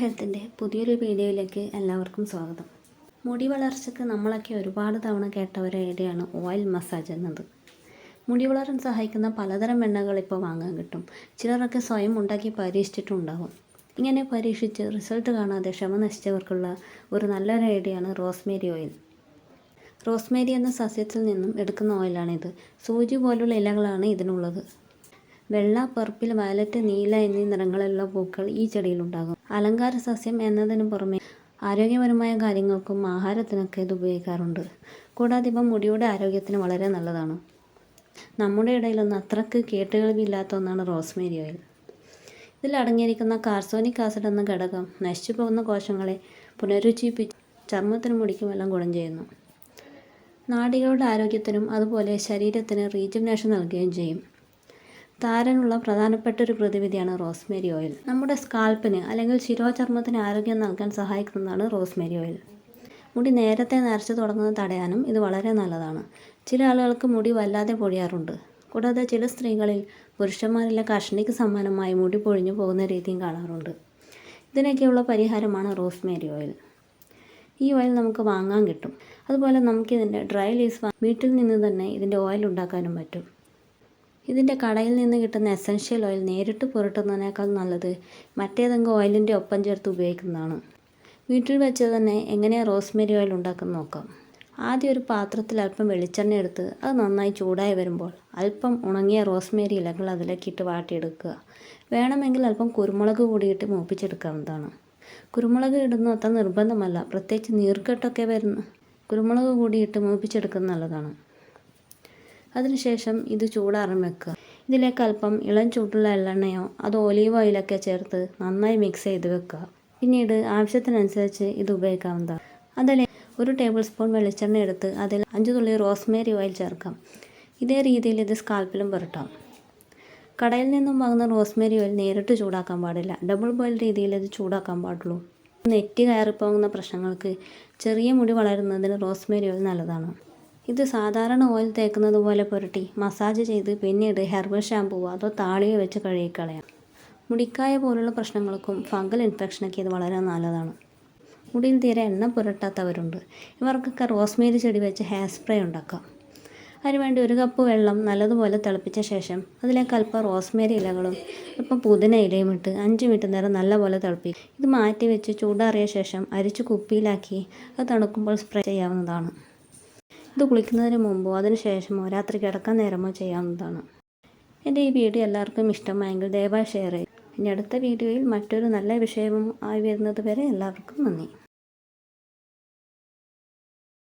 ഹെൽത്തിൻ്റെ പുതിയൊരു വീഡിയോയിലേക്ക് എല്ലാവർക്കും സ്വാഗതം. മുടി വളർച്ചയ്ക്ക് നമ്മളൊക്കെ ഒരുപാട് തവണ കേട്ട ഒരു ഐഡിയയാണ് ഓയിൽ മസാജ് എന്നത്. മുടി വളരാൻ സഹായിക്കുന്ന പലതരം എണ്ണകൾ ഇപ്പോൾ വാങ്ങാൻ കിട്ടും. ചിലരൊക്കെ സ്വയം ഉണ്ടാക്കി പരീക്ഷിച്ചിട്ടുണ്ടാകും. ഇങ്ങനെ പരീക്ഷിച്ച് റിസൾട്ട് കാണാതെ ക്ഷമ നശിച്ചവർക്കുള്ള ഒരു നല്ലൊരു ഐഡിയയാണ് റോസ്മേരി ഓയിൽ. റോസ്മേരി എന്ന സസ്യത്തിൽ നിന്നും എടുക്കുന്ന ഓയിലാണിത്. സൂചി പോലുള്ള ഇലകളാണ് ഇതിനുള്ളത്. വെള്ള, പർപ്പിൾ, വയലറ്റ്, നീല എന്നീ നിറങ്ങളിലുള്ള പൂക്കൾ ഈ ചെടിയിലുണ്ടാകും. അലങ്കാര സസ്യം എന്നതിന് പുറമെ ആരോഗ്യപരമായ കാര്യങ്ങൾക്കും ആഹാരത്തിനൊക്കെ ഇത് ഉപയോഗിക്കാറുണ്ട്. കൂടാതെ ഇപ്പം മുടിയുടെ ആരോഗ്യത്തിന് വളരെ നല്ലതാണ്. നമ്മുടെ ഇടയിലൊന്നും അത്രയ്ക്ക് കേട്ടുകേൾവിയില്ലാത്ത ഒന്നാണ് റോസ്മേരി ഓയിൽ. ഇതിൽ അടങ്ങിയിരിക്കുന്ന കാർസോനിക് ആസിഡ് എന്ന ഘടകം നശിച്ചു പോകുന്ന കോശങ്ങളെ പുനരുജ്ജീവിപ്പിച്ച് ചർമ്മത്തിനും മുടിക്കുമെല്ലാം ഗുണം ചെയ്യുന്നു. നാഡികളുടെ ആരോഗ്യത്തിനും അതുപോലെ ശരീരത്തിന് റീജുമിനേഷൻ നൽകുകയും ചെയ്യും. താരനുള്ള പ്രധാനപ്പെട്ട ഒരു പ്രതിവിധിയാണ് റോസ്മേരി ഓയിൽ. നമ്മുടെ സ്കാൽപ്പിന് അല്ലെങ്കിൽ ശിരോചർമ്മത്തിന് ആരോഗ്യം നൽകാൻ സഹായിക്കുന്നതാണ് റോസ്മേരി ഓയിൽ. മുടി നേരത്തെ നരച്ചു തുടങ്ങുന്നത് തടയാനും ഇത് വളരെ നല്ലതാണ്. ചില ആളുകൾക്ക് മുടി വല്ലാതെ പൊഴിയാറുണ്ട്. കൂടാതെ ചില സ്ത്രീകളിൽ പുരുഷന്മാരിലെ കഷണിക്ക് സമാനമായി മുടി പൊഴിഞ്ഞു പോകുന്ന രീതിയും കാണാറുണ്ട്. ഇതിനൊക്കെയുള്ള പരിഹാരമാണ് റോസ്മേരി ഓയിൽ. ഈ ഓയിൽ നമുക്ക് വാങ്ങാൻ കിട്ടും. അതുപോലെ നമുക്കിതിൻ്റെ ഡ്രൈ ലീവ്സ് വീട്ടിൽ നിന്ന് തന്നെ ഇതിൻ്റെ ഓയിൽ ഉണ്ടാക്കാനും പറ്റും. ഇതിൻ്റെ കടയിൽ നിന്ന് കിട്ടുന്ന എസൻഷ്യൽ ഓയിൽ നേരിട്ട് പുരട്ടുന്നതിനേക്കാൾ നല്ലത് മറ്റേതെങ്കിലും ഓയിലിൻ്റെ ഒപ്പം ചേർത്ത് ഉപയോഗിക്കുന്നതാണ്. വീട്ടിൽ വെച്ച് തന്നെ എങ്ങനെ റോസ്മേരി ഓയിൽ ഉണ്ടാക്കുന്ന നോക്കാം. ആദ്യം ഒരു പാത്രത്തിൽ അല്പം വെളിച്ചെണ്ണ എടുത്ത് അത് നന്നായി ചൂടായി വരുമ്പോൾ അല്പം ഉണങ്ങിയ റോസ്മേരി ഇലകൾ അതിലേക്കിട്ട് വാട്ടിയെടുക്കുക. വേണമെങ്കിൽ അല്പം കുരുമുളക് കൂടിയിട്ട് മൂപ്പിച്ചെടുക്കാവുന്നതാണ്. കുരുമുളക് ഇടുന്ന അത്ര നിർബന്ധമല്ല, പ്രത്യേകിച്ച് നീർക്കെട്ടൊക്കെ വരുന്ന കുരുമുളക് കൂടിയിട്ട് മൂപ്പിച്ചെടുക്കുന്നത് നല്ലതാണ്. അതിനുശേഷം ഇത് ചൂടാറാൻ വെക്കുക. ഇതിലേക്ക് അല്പം ഇളം ചൂടുള്ള എള്ളെണ്ണയോ അത് ഒലീവ് ഓയിലൊക്കെ ചേർത്ത് നന്നായി മിക്സ് ചെയ്ത് വെക്കുക. പിന്നീട് ആവശ്യത്തിനനുസരിച്ച് ഇത് ഉപയോഗിക്കാവുന്നതാണ്. അതിൽ 1 ടേബിൾ സ്പൂൺ വെളിച്ചെണ്ണ എടുത്ത് അതിൽ 5 തുള്ളി റോസ്മേരി ഓയിൽ ചേർക്കാം. ഇതേ രീതിയിൽ ഇത് സ്കാൽപ്പിലും പുരട്ടാം. കടയിൽ നിന്നും വാങ്ങുന്ന റോസ്മേരി ഓയിൽ നേരിട്ട് ചൂടാക്കാൻ പാടില്ല. ഡബിൾ ബോയിൽ രീതിയിൽ ഇത് ചൂടാക്കാൻ പാടുള്ളൂ. നെറ്റി കയറിപ്പോകുന്ന പ്രശ്നങ്ങൾക്ക്, ചെറിയ മുടി വളരുന്നതിന് റോസ്മേരി ഓയിൽ നല്ലതാണ്. ഇത് സാധാരണ ഓയിൽ തേക്കുന്നത് പോലെ പുരട്ടി മസാജ് ചെയ്ത് പിന്നീട് ഹെർബൽ ഷാമ്പുവോ അതോ താളിയോ വെച്ച് കഴുകിക്കളയാം. മുടിക്കായ പോലുള്ള പ്രശ്നങ്ങൾക്കും ഫംഗൽ ഇൻഫെക്ഷനൊക്കെ ഇത് വളരെ നല്ലതാണ്. മുടിയിൽ തീരെ എണ്ണ പുരട്ടാത്തവരുണ്ട്. ഇവർക്കൊക്കെ റോസ്മേരി ചെടി വെച്ച് ഹെയർ സ്പ്രേ ഉണ്ടാക്കാം. അതിനുവേണ്ടി 1 കപ്പ് വെള്ളം നല്ലതുപോലെ തിളപ്പിച്ച ശേഷം അതിലേക്ക് അല്പം റോസ്മേരി ഇലകളും അല്പം പുതിന ഇലയും ഇട്ട് 5 മിനിറ്റ് നേരം നല്ലപോലെ തിളപ്പിക്കും. ഇത് മാറ്റി വെച്ച് ചൂടാറിയ ശേഷം അരിച്ച് കുപ്പിയിലാക്കി അത് തണുക്കുമ്പോൾ സ്പ്രേ ചെയ്യാവുന്നതാണ്. ഇത് കുളിക്കുന്നതിന് മുമ്പോ അതിനുശേഷമോ രാത്രി കിടക്കാൻ നേരമോ ചെയ്യാവുന്നതാണ്. എൻ്റെ ഈ വീഡിയോ എല്ലാവർക്കും ഇഷ്ടമായെങ്കിൽ ദയവായി ഷെയർ ചെയ്യും. ഇനി അടുത്ത വീഡിയോയിൽ മറ്റൊരു നല്ല വിഷയവും ആയി വരുന്നത് വരെ എല്ലാവർക്കും നന്ദി.